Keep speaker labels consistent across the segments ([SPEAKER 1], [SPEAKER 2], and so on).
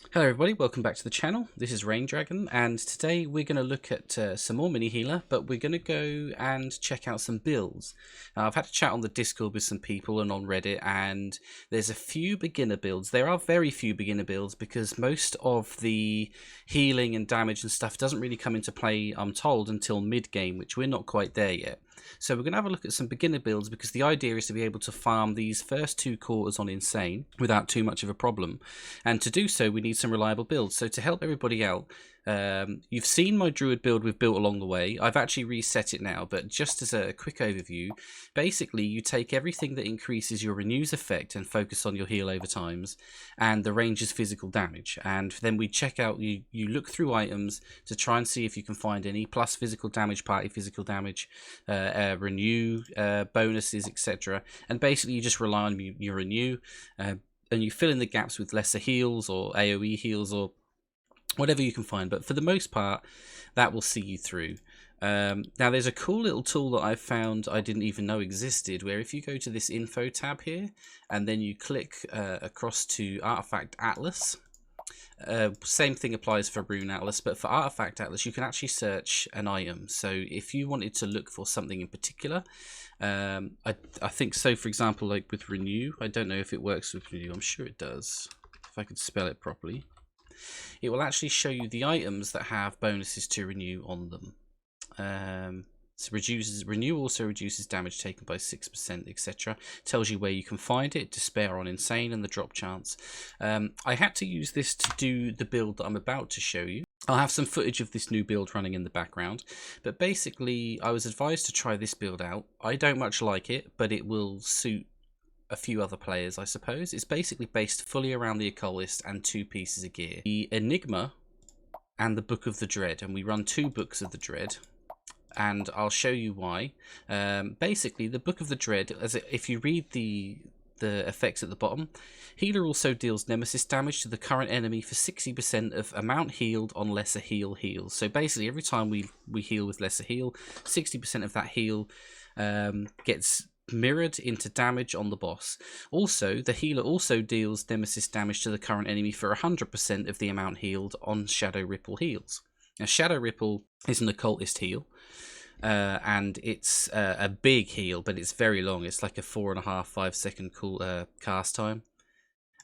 [SPEAKER 1] Hello everybody, welcome back to the channel. This is Rain Dragon, and today we're going to look at some more mini healer, but we're going to go and check out some builds. I've had a chat on the Discord with some people and on Reddit, and there's a few beginner builds. There are very few beginner builds because most of the healing and damage and stuff doesn't really come into play, I'm told, until mid-game, which we're not quite there yet. So we're going to have a look at some beginner builds because the idea is to be able to farm these first two quarters on Insane without too much of a problem. And to do so, we need some reliable builds. So to help everybody out, you've seen my Druid build we've built along the way. I've actually reset it now, but just as a quick overview, basically you take everything that increases your Renews effect and focus on your heal over times, and the range's physical damage. And then we check out, you look through items to try and see if you can find any plus physical damage, party physical damage, renew bonuses, etc. And basically you just rely on your renew, and you fill in the gaps with lesser heals or AoE heals or whatever you can find. But for the most part, that will see you through. Now there's a cool little tool that I've found I didn't even know existed, where if you go to this info tab here and then you click across to Artifact Atlas, same thing applies for Rune Atlas, but for Artifact Atlas you can actually search an item. So if you wanted to look for something in particular, I think so, for example, like with Renew, I don't know if it works with Renew, I'm sure it does, if I could spell it properly. It will actually show you the items that have bonuses to Renew on them. So Renew also reduces damage taken by 6%, etc. Tells you where you can find it, Despair on Insane, and the drop chance. I had to use this to do the build that I'm about to show you. I'll have some footage of this new build running in the background, but basically I was advised to try this build out. I don't much like it, but it will suit a few other players, I suppose. It's basically based fully around the Occultist and two pieces of gear: the Enigma and the Book of the Dread, and we run two Books of the Dread, and I'll show you why. Basically, the Book of the Dread, if you read the effects at the bottom, healer also deals nemesis damage to the current enemy for 60% of amount healed on lesser heal heals. So basically, every time we heal with lesser heal, 60% of that heal gets mirrored into damage on the boss. Also, the healer also deals nemesis damage to the current enemy for 100% of the amount healed on Shadow Ripple heals. Now, Shadow Ripple is an occultist heal, and it's a big heal, but it's very long. It's like a 4.5-5 second cast time.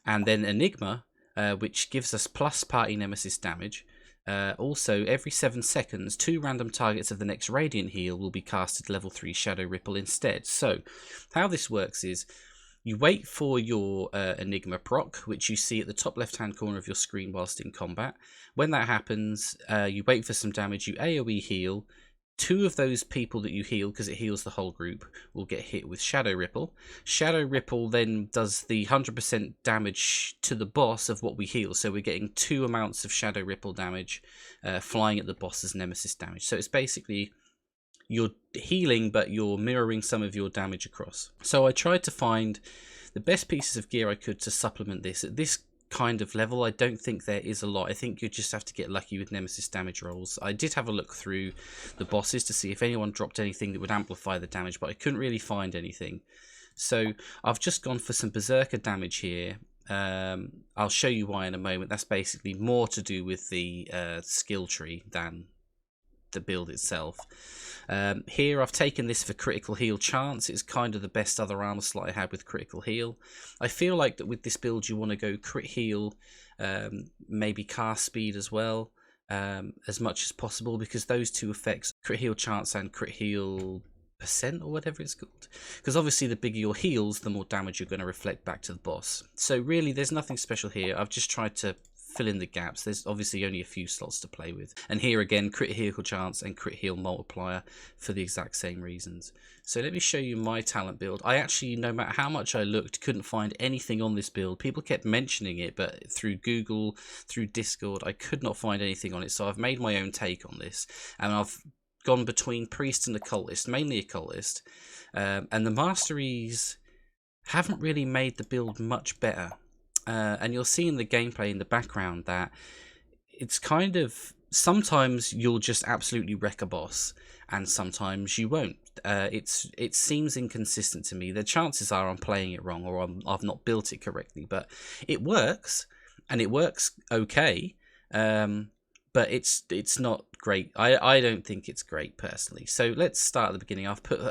[SPEAKER 1] And then Enigma, which gives us plus party nemesis damage. Also, every 7 seconds, 2 random targets of the next Radiant heal will be casted level 3 Shadow Ripple instead. So, how this works is, you wait for your Enigma proc, which you see at the top left-hand corner of your screen whilst in combat. When that happens, you wait for some damage, you AoE heal. 2 of those people that you heal, because it heals the whole group, will get hit with Shadow Ripple. Shadow Ripple then does the 100% damage to the boss of what we heal. So we're getting 2 amounts of Shadow Ripple damage flying at the boss's nemesis damage. So it's basically, you're healing, but you're mirroring some of your damage across. So I tried to find the best pieces of gear I could to supplement this. At this kind of level, I don't think there is a lot. I think you just have to get lucky with nemesis damage rolls. I did have a look through the bosses to see if anyone dropped anything that would amplify the damage, but I couldn't really find anything. So I've just gone for some berserker damage here. I'll show you why in a moment. That's basically more to do with the skill tree than the build itself. Here I've taken this for critical heal chance. It's kind of the best other armor slot I had with critical heal. I feel like that with this build you want to go crit heal, maybe cast speed as well, as much as possible, because those two effects, crit heal chance and crit heal percent or whatever it's called, because obviously the bigger your heals, the more damage you're going to reflect back to the boss. So really there's nothing special here. I've just tried to fill in the gaps. There's obviously only a few slots to play with, and here again, crit heal chance and crit heal multiplier for the exact same reasons. So let me show you my talent build. I actually, no matter how much I looked, couldn't find anything on this build. People kept mentioning it, but through Google, through Discord, I could not find anything on it. So I've made my own take on this, and I've gone between priest and occultist, mainly occultist, and the masteries haven't really made the build much better. And you'll see in the gameplay in the background that it's kind of, sometimes you'll just absolutely wreck a boss, and sometimes you won't. It seems inconsistent to me. The chances are I'm playing it wrong, or I've not built it correctly, but it works. and it works okay. But it's not great. I don't think it's great personally. So let's start at the beginning. I've put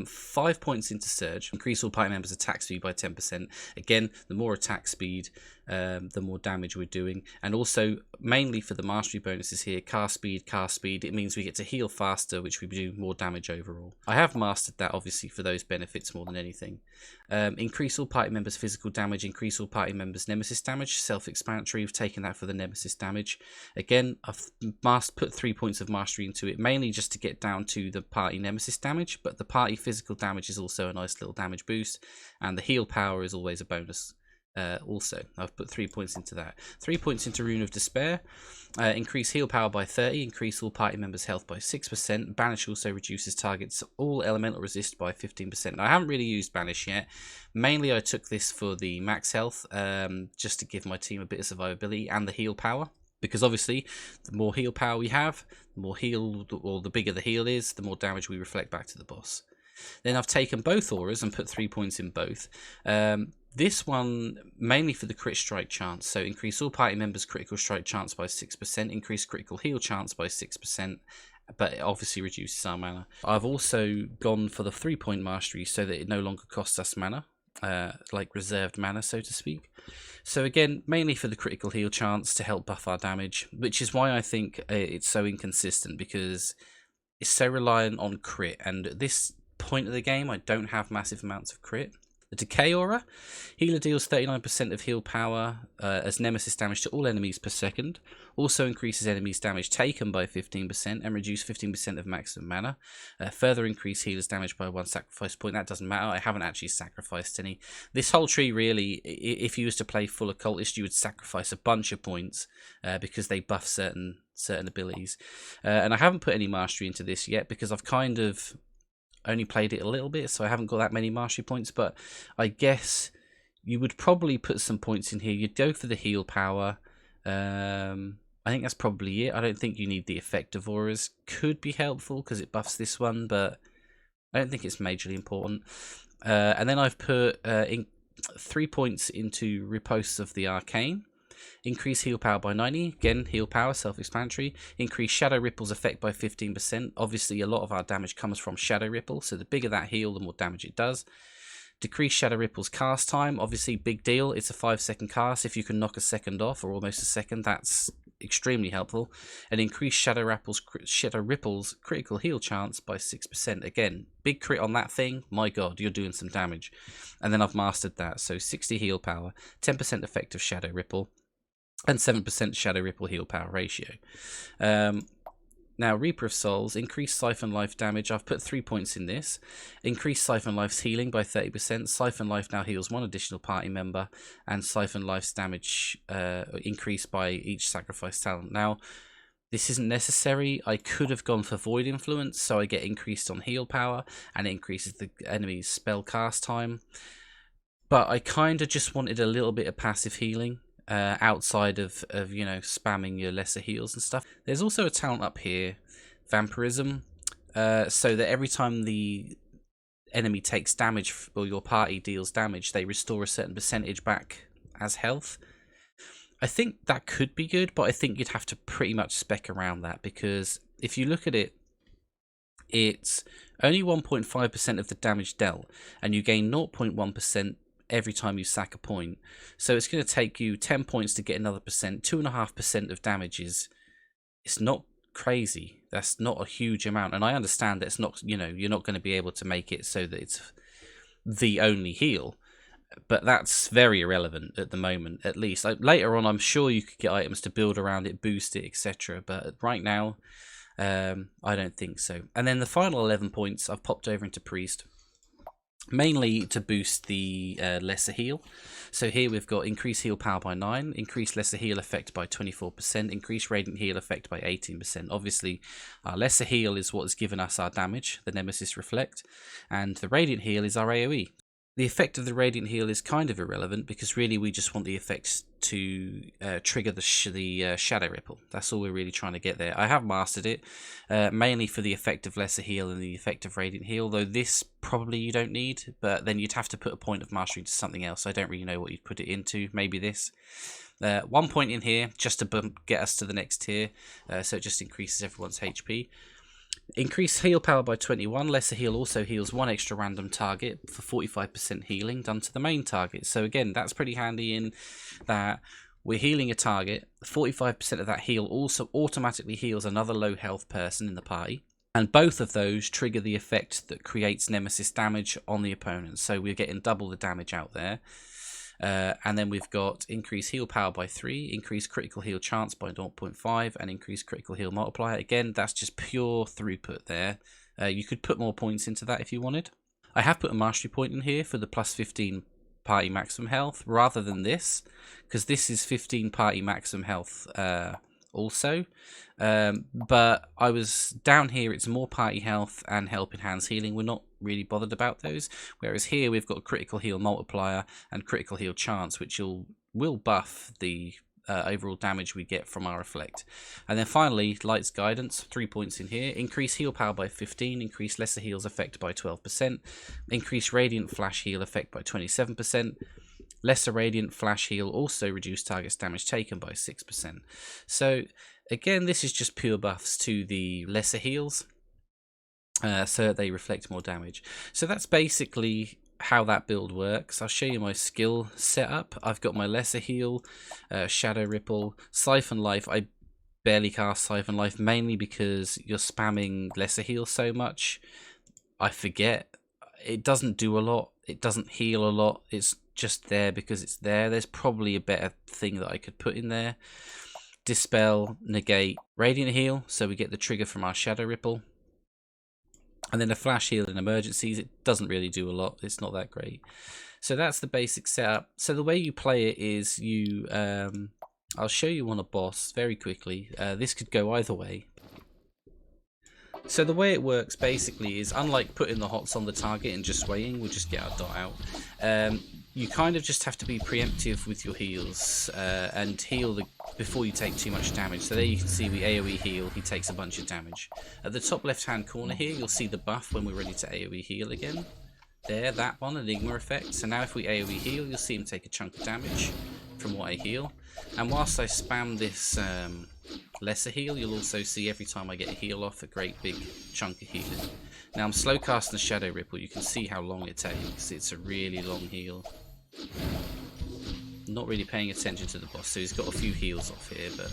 [SPEAKER 1] 5 points into Surge. Increase all party members' attack speed by 10%. Again, the more attack speed, the more damage we're doing. And also, mainly for the mastery bonuses here, cast speed. It means we get to heal faster, which we do more damage overall. I have mastered that, obviously, for those benefits more than anything. Increase all party members' physical damage. Increase all party members' nemesis damage. Self-explanatory. We've taken that for the nemesis damage. Again, I've put 3 points of mastery into it, mainly just to get down to the party nemesis damage, but the party physical damage is also a nice little damage boost, and the heal power is always a bonus. Also, I've put 3 points into that. 3 points into Rune of Despair. Increase heal power by 30. Increase all party members' health by 6%. Banish also reduces targets all elemental resist by 15%. Now, I haven't really used Banish yet. Mainly, I took this for the max health, just to give my team a bit of survivability and the heal power. Because obviously, the more heal power we have, the more heal, or the bigger the heal is, the more damage we reflect back to the boss. Then I've taken both auras and put 3 points in both. This one, mainly for the crit strike chance. So increase all party members' critical strike chance by 6%, increase critical heal chance by 6%, but it obviously reduces our mana. I've also gone for the 3-point mastery so that it no longer costs us mana, like reserved mana, so to speak. So again, mainly for the critical heal chance to help buff our damage, which is why I think it's so inconsistent, because it's so reliant on crit, and at this point of the game I don't have massive amounts of crit. The Decay Aura. Healer deals 39% of heal power as nemesis damage to all enemies per second. Also increases enemies' damage taken by 15% and reduce 15% of maximum mana. Further increase healer's damage by 1 sacrifice point. That doesn't matter. I haven't actually sacrificed any. This whole tree really, if you was to play full occultist, you would sacrifice a bunch of points because they buff certain abilities. And I haven't put any mastery into this yet because I've kind of only played it a little bit, so I haven't got that many mastery points, but I guess you would probably put some points in here. You'd go for the heal power. I think that's probably it. I don't think you need the effective auras. Could be helpful because it buffs this one, but I don't think it's majorly important. And then I've put 3 points into Riposte of the Arcane. Increase heal power by 90. Again, heal power, self-explanatory. Increase Shadow Ripple's effect by 15%. Obviously, a lot of our damage comes from Shadow Ripple, so the bigger that heal, the more damage it does. Decrease Shadow Ripple's cast time. Obviously, big deal. It's a 5-second cast. If you can knock a second off, or almost a second, that's extremely helpful. And increase Shadow Ripple's critical heal chance by 6%. Again, big crit on that thing. My god, you're doing some damage. And then I've mastered that. So 60 heal power, 10% effective Shadow Ripple, and 7% Shadow Ripple heal power ratio. Now, Reaper of Souls, increase Siphon Life damage. I've put 3 points in this. Increase Siphon Life's healing by 30%. Siphon Life now heals 1 additional party member, and Siphon Life's damage increased by each sacrifice talent. Now, this isn't necessary. I could have gone for Void Influence, so I get increased on heal power, and it increases the enemy's spell cast time. But I kind of just wanted a little bit of passive healing. Outside of you know, spamming your lesser heals and stuff. There's also a talent up here, Vampirism, so that every time the enemy takes damage or your party deals damage, they restore a certain percentage back as health. I think that could be good, but I think you'd have to pretty much spec around that, because if you look at it, it's only 1.5% of the damage dealt, and you gain 0.1% every time you sack a point. So it's going to take you 10 points to get another percent. 2.5% of damage is, it's not crazy. That's not a huge amount, and I understand that it's not, you know, you're not going to be able to make it so that it's the only heal, but that's very irrelevant at the moment. At least like, later on, I'm sure you could get items to build around it, boost it, etc. But right now, I don't think so. And then the final 11 points I've popped over into Priest, mainly to boost the lesser heal. So here we've got increase heal power by 9, increase lesser heal effect by 24%, increase radiant heal effect by 18%. Obviously, our lesser heal is what has given us our damage, the Nemesis Reflect, and the radiant heal is our AoE. The effect of the radiant heal is kind of irrelevant, because really we just want the effects to trigger the Shadow Ripple. That's all we're really trying to get there. I have mastered it, mainly for the effect of lesser heal and the effect of radiant heal, though this probably you don't need, but then you'd have to put a point of mastery to something else. I don't really know what you'd put it into, maybe this. 1 point in here just to get us to the next tier, so it just increases everyone's HP. Increase heal power by 21. Lesser heal also heals one extra random target for 45% healing done to the main target. So again, that's pretty handy in that we're healing a target. 45% of that heal also automatically heals another low health person in the party. And both of those trigger the effect that creates nemesis damage on the opponent. So we're getting double the damage out there. And then we've got increase heal power by 3, increase critical heal chance by 0.5, and increase critical heal multiplier. Again, that's just pure throughput there. You could put more points into that if you wanted. I have put a mastery point in here for the plus 15 party maximum health rather than this, because this is 15 party maximum health also. But I was down here, it's more party health and helping hands healing. We're not really bothered about those, whereas here we've got critical heal multiplier and critical heal chance, which will buff the overall damage we get from our reflect. And then finally, light's guidance, 3 points in here. Increase heal power by 15, increase lesser heals effect by 12%, increase radiant flash heal effect by 27%. Lesser radiant flash heal also reduce target's damage taken by 6%. So again, this is just pure buffs to the lesser heals, so they reflect more damage. So that's basically how that build works. I'll show you my skill setup. I've got my lesser heal, shadow ripple, siphon life. I barely cast siphon life mainly because you're spamming lesser heal so much. I forget. It doesn't do a lot. It doesn't heal a lot. It's just there because it's there. There's probably a better thing that I could put in there. Dispel, negate, radiant heal, so we get the trigger from our shadow ripple. And then a flash heal in emergencies. It doesn't really do a lot. It's not that great. So that's the basic setup. So the way you play it is you... I'll show you on a boss very quickly. This could go either way. So the way it works basically is, unlike putting the hots on the target and just waiting, we'll just get our dot out. You kind of just have to be preemptive with your heals and heal before you take too much damage. So there you can see we AoE heal, he takes a bunch of damage. At the top left hand corner here, you'll see the buff when we're ready to AoE heal again. There, that one, Enigma effect. So now if we AoE heal, you'll see him take a chunk of damage from what I heal. And whilst I spam this lesser heal, you'll also see every time I get a heal off, a great big chunk of healing. Now I'm slow casting the Shadow Ripple. You can see how long it takes. It's a really long heal. Not really paying attention to the boss, so he's got a few heals off here, but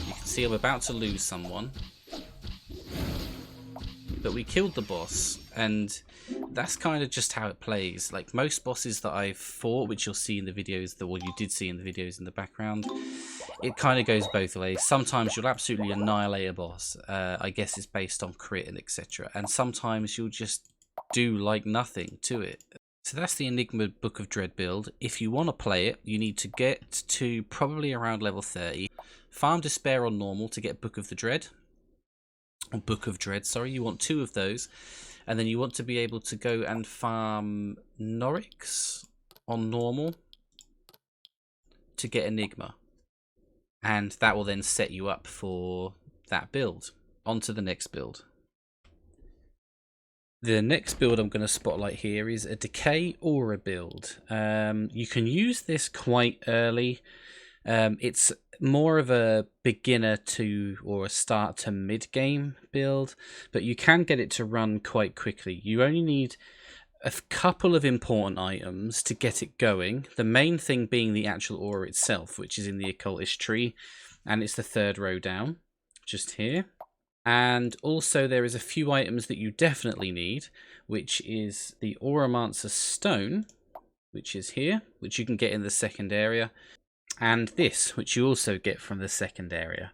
[SPEAKER 1] you can see I'm about to lose someone. But we killed the boss, and that's kind of just how it plays. Like most bosses that I've fought, which you'll see in the videos, you did see in the videos in the background, it kind of goes both ways. Sometimes you'll absolutely annihilate a boss. I guess it's based on crit and etc. And sometimes you'll just do like nothing to it. So that's the Enigma Book of Dread build. If you want to play it, you need to get to probably around level 30. Farm Despair on normal to get Book of the Dread. Or Book of Dread, sorry. You want 2 of those. And then you want to be able to go and farm Norix on normal to get Enigma. And that will then set you up for that build. On to the next build. The next build I'm going to spotlight here is a Decay Aura build. You can use this quite early. It's more of a beginner to or a start to mid game build, but you can get it to run quite quickly. You only need a couple of important items to get it going. The main thing being the actual aura itself, which is in the occultist tree, and it's the 3rd row down, just here. And also there is a few items that you definitely need, which is the Auramancer's Stone, which is here, which you can get in the 2nd area, and this, which you also get from the 2nd area.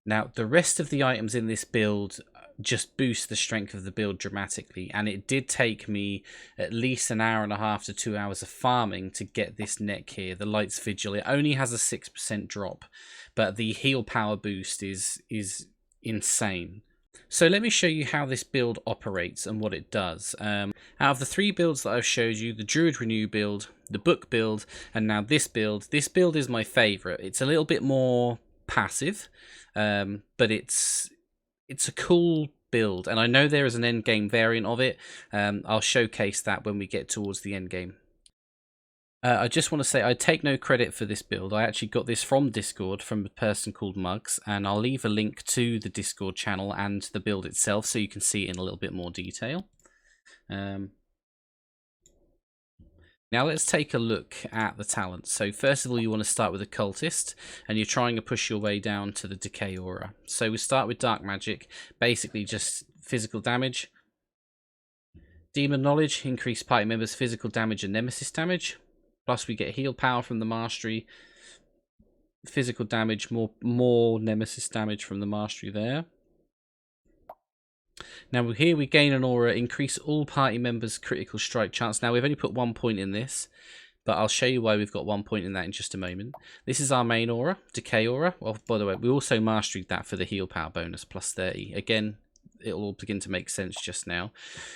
[SPEAKER 1] Now, the rest of the items in this build just boost the strength of the build dramatically, and it did take me at least an hour and a half to 2 hours of farming to get this neck here, the Light's Vigil. It only has a 6% drop, but the heal power boost is insane. So let me show you how this build operates and what it does. Out of the 3 builds that I've showed you, the Druid Renew build, the Book build, and now this build is my favourite. It's a little bit more passive, but it's a cool build, and I know there is an end game variant of it. I'll showcase that when we get towards the end game. I just want to say I take no credit for this build. I actually got this from Discord from a person called Mugs, and I'll leave a link to the Discord channel and the build itself so you can see it in a little bit more detail. Now let's take a look at the talents. So first of all, you want to start with a cultist, and you're trying to push your way down to the decay aura. So we start with dark magic, basically just physical damage. Demon knowledge, increase party members' physical damage and nemesis damage. Plus we get heal power from the mastery, physical damage, more nemesis damage from the mastery there. Now here we gain an aura, increase all party members' critical strike chance. Now we've only put 1 point in this, but I'll show you why we've got 1 point in that in just a moment. This is our main aura, Decay aura. Well, by the way, we also mastered that for the heal power bonus, plus 30. Again, it'll all begin to make sense just now.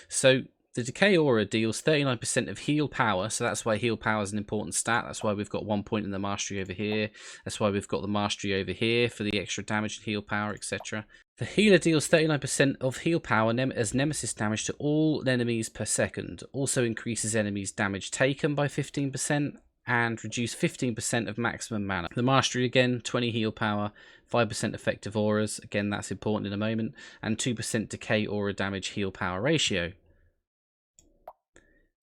[SPEAKER 1] So the Decay aura deals 39% of heal power, so that's why heal power is an important stat. That's why we've got 1 point in the mastery over here. That's why we've got the mastery over here for the extra damage and heal power, etc. The healer deals 39% of heal power as nemesis damage to all enemies per second. Also increases enemies' damage taken by 15% and reduce 15% of maximum mana. The mastery again, 20 heal power, 5% effective auras, again that's important in a moment, and 2% decay aura damage heal power ratio.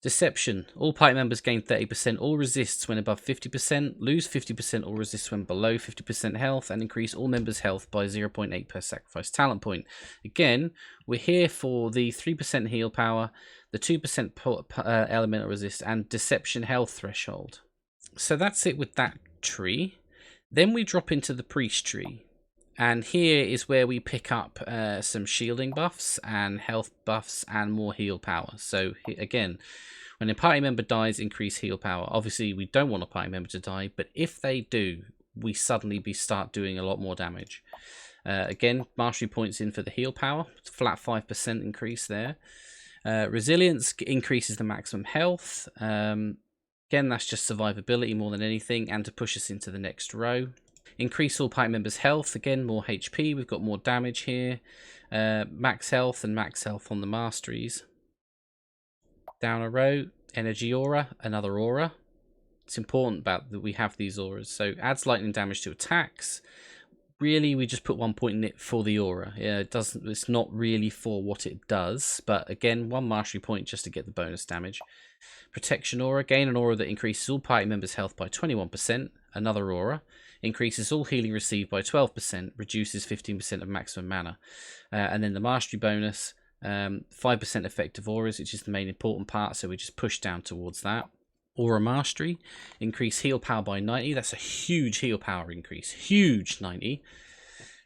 [SPEAKER 1] Deception. All party members gain 30% all resists when above 50%, lose 50% all resists when below 50% health, and increase all members' health by 0.8 per sacrifice talent point. Again, we're here for the 3% heal power, the 2% elemental resist, and deception health threshold. So that's it with that tree. Then we drop into the priest tree. And here is where we pick up some shielding buffs and health buffs and more heal power. So again, when a party member dies, increase heal power. Obviously, we don't want a party member to die, but if they do, we suddenly start doing a lot more damage. Again, mastery points in for the heal power. Flat 5% increase there. Resilience increases the maximum health. Again, that's just survivability more than anything, and to push us into the next row. Increase all party members' health. Again, more HP. We've got more damage here. Max health and max health on the masteries. Down a row. Energy aura. Another aura. It's important that we have these auras. So adds lightning damage to attacks. Really, we just put 1 point in it for the aura. Yeah, it doesn't. It's not really for what it does. But again, 1 mastery point just to get the bonus damage. Protection aura. Gain an aura that increases all party members' health by 21%. Another aura. Increases all healing received by 12%, reduces 15% of maximum mana. And then the mastery bonus, 5% effective auras, which is the main important part, so we just push down towards that. Aura mastery, increase heal power by 90, that's a huge heal power increase, huge 90.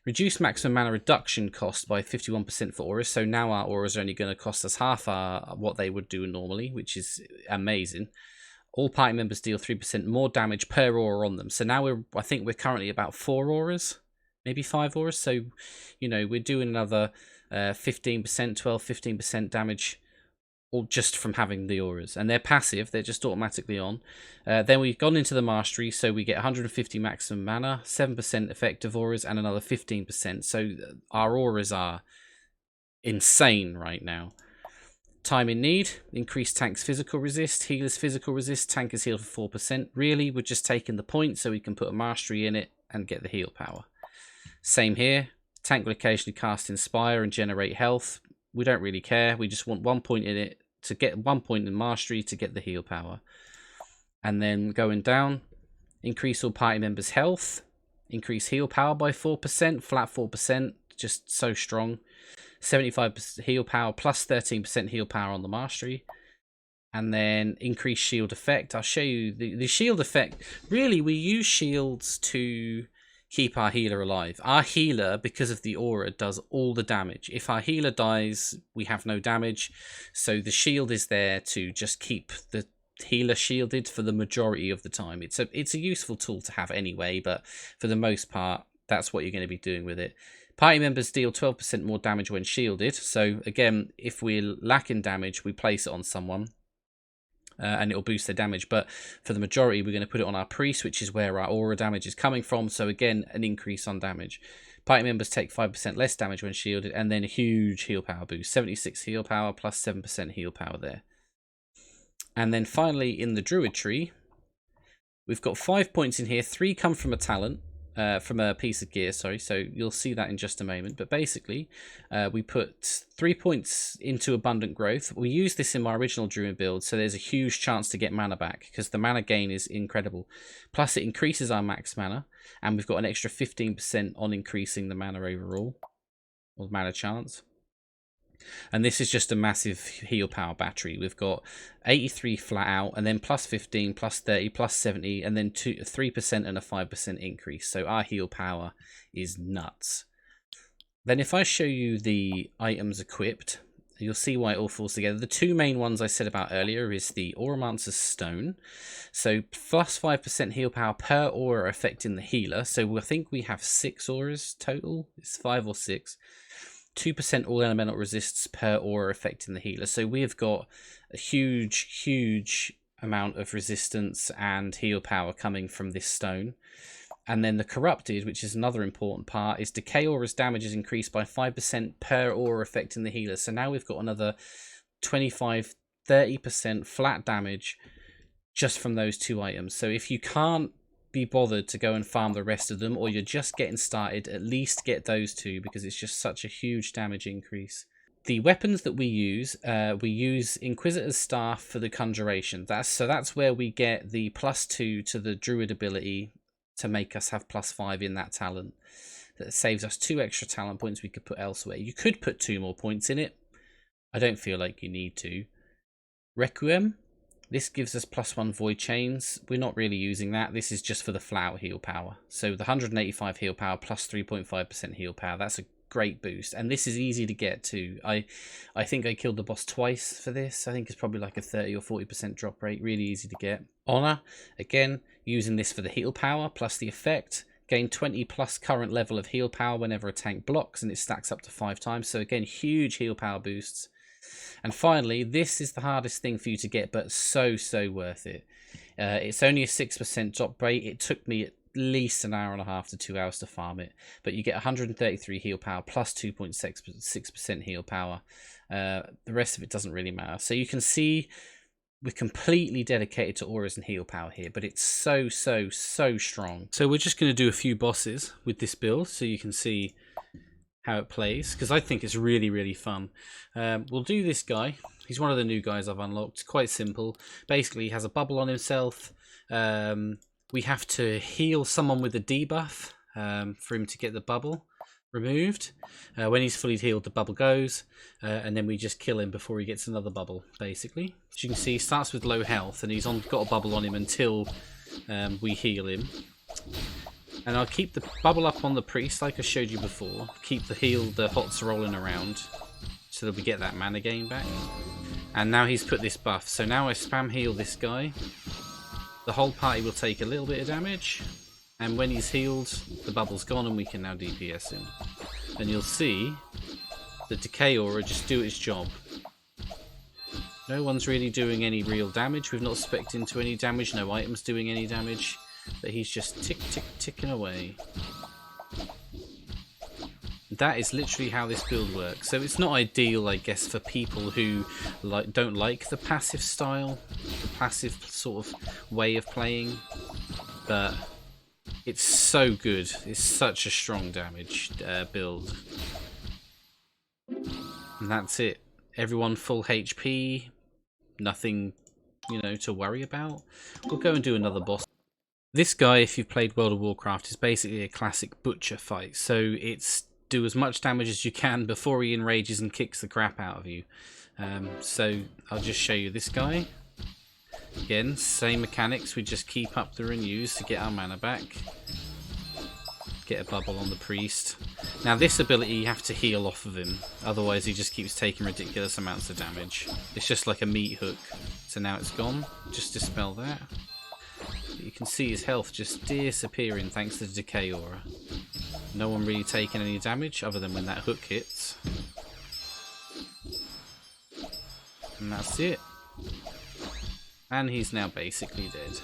[SPEAKER 1] Reduce maximum mana reduction cost by 51% for auras, so now our auras are only going to cost us half what they would do normally, which is amazing. All party members deal 3% more damage per aura on them. So now I think we're currently about 4 auras, maybe 5 auras. So, you know, we're doing another 15%, 12-15% damage, all just from having the auras. And they're passive, they're just automatically on. Then we've gone into the mastery, so we get 150 maximum mana, 7% effective auras, and another 15%. So our auras are insane right now. Time in need, increase tank's physical resist, healer's physical resist, tank is healed for 4%. Really, we're just taking the point so we can put a mastery in it and get the heal power. Same here, tank will occasionally cast Inspire and generate health. We don't really care, we just want 1 point in it to get 1 point in mastery to get the heal power. And then going down, increase all party members' health, increase heal power by 4%, flat 4%, just so strong. 75% heal power plus 13% heal power on the mastery, and then increase shield effect. I'll show you the shield effect. Really, we use shields to keep our healer alive. Our healer, because of the aura, does all the damage. If our healer dies, we have no damage, so the shield is there to just keep the healer shielded for the majority of the time. It's a useful tool to have anyway, but for the most part, that's what you're going to be doing with it. Party members deal 12% more damage when shielded. So again, if we're lacking damage, we place it on someone and it'll boost their damage. But for the majority, we're going to put it on our priest, which is where our aura damage is coming from. So again, an increase on damage. Party members take 5% less damage when shielded, and then a huge heal power boost. 76 heal power plus 7% heal power there. And then finally, in the druid tree, We've got 5 points in here. 3 come from a talent, from a piece of gear, sorry. So you'll see that in just a moment. But basically, we put 3 points into Abundant Growth. We use this in my original Druid build, so there's a huge chance to get mana back, because the mana gain is incredible. Plus, it increases our max mana, and we've got an extra 15% on increasing the mana overall, or mana chance. And this is just a massive heal power battery. We've got 83 flat out, and then plus 15, plus 30, plus 70, and then 3% and a 5% increase. So our heal power is nuts. Then if I show you the items equipped, you'll see why it all falls together. The 2 main ones I said about earlier is the Auramancer's Stone. So plus 5% heal power per aura affecting the healer. So I think we have 6 auras total. It's 5 or 6. 2% all elemental resists per aura affecting the healer. So we've got a huge amount of resistance and heal power coming from this stone. And then the corrupted, which is another important part, is decay aura's damage is increased by 5% per aura affecting the healer. So now we've got another 25-30% flat damage just from those 2 items. So if you can't be bothered to go and farm the rest of them, or you're just getting started, at least get those 2, because it's just such a huge damage increase. The weapons that we use Inquisitor's Staff for the Conjuration. That's where we get the +2 to the Druid ability to make us have +5 in that talent. That saves us 2 extra talent points we could put elsewhere. You could put 2 more points in it. I don't feel like you need to. Requiem. This gives us +1 Void Chains. We're not really using that. This is just for the flat out heal power. So the 185 heal power plus 3.5% heal power. That's a great boost. And this is easy to get too. I think I killed the boss twice for this. I think it's probably like a 30 or 40% drop rate. Really easy to get. Honor. Again, using this for the heal power plus the effect. Gain 20 plus current level of heal power whenever a tank blocks, and it stacks up to 5 times. So again, huge heal power boosts. And finally, this is the hardest thing for you to get, but so worth it. It's only a 6% drop rate. It took me at least an hour and a half to 2 hours to farm it. But you get 133 heal power plus 2.6% heal power. The rest of it doesn't really matter. So you can see we're completely dedicated to auras and heal power here, but it's so strong. So we're just going to do a few bosses with this build so you can see how it plays, because I think it's really fun. We'll do this guy. He's one of the new guys I've unlocked. Quite simple. Basically, he has a bubble on himself. We have to heal someone with a debuff for him to get the bubble removed. When he's fully healed, the bubble goes, and then we just kill him before he gets another bubble, basically. As you can see, he starts with low health, and he's got a bubble on him until we heal him. And I'll keep the bubble up on the priest like I showed you before. Keep the hots rolling around so that we get that mana gain back. And now he's put this buff. So now I spam heal this guy. The whole party will take a little bit of damage. And when he's healed, the bubble's gone and we can now DPS him. And you'll see the Decay Aura just do its job. No one's really doing any real damage. We've not specced into any damage. No items doing any damage. But he's just ticking away. That is literally how this build works. So it's not ideal, I guess, for people who don't like the passive style, the passive sort of way of playing. But it's so good. It's such a strong damage build. And that's it. Everyone full HP. Nothing, to worry about. We'll go and do another boss. This guy, if you've played World of Warcraft, is basically a classic butcher fight. So it's do as much damage as you can before he enrages and kicks the crap out of you. So I'll just show you this guy. Again, same mechanics. We just keep up the renews to get our mana back. Get a bubble on the priest. Now this ability you have to heal off of him. Otherwise he just keeps taking ridiculous amounts of damage. It's just like a meat hook. So now it's gone. Just dispel that. You can see his health just disappearing thanks to the Decay Aura. No one really taking any damage other than when that hook hits. And that's it. And he's now basically dead.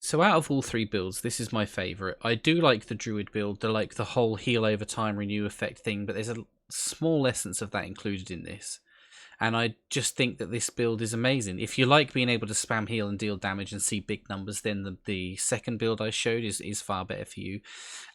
[SPEAKER 1] So out of all 3 builds, this is my favourite. I do like the Druid build, the whole heal over time renew effect thing, but there's a small essence of that included in this. and I just think that this build is amazing. If you like being able to spam heal and deal damage and see big numbers, then the second build I showed is far better for you.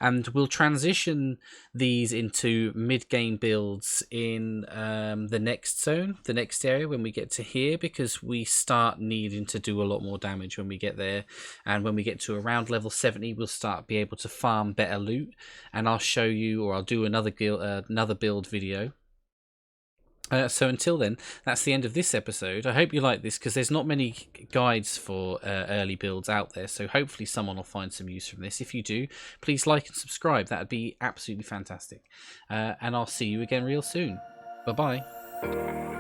[SPEAKER 1] And we'll transition these into mid-game builds in the next zone, the next area when we get to here, because we start needing to do a lot more damage when we get there. And when we get to around level 70, we'll start be able to farm better loot. And I'll show you, or I'll do another build video. So until then, that's the end of this episode. I hope you like this, because there's not many guides for early builds out there, so hopefully someone will find some use from this. If you do, please like and subscribe. That would be absolutely fantastic. And I'll see you again real soon. Bye-bye.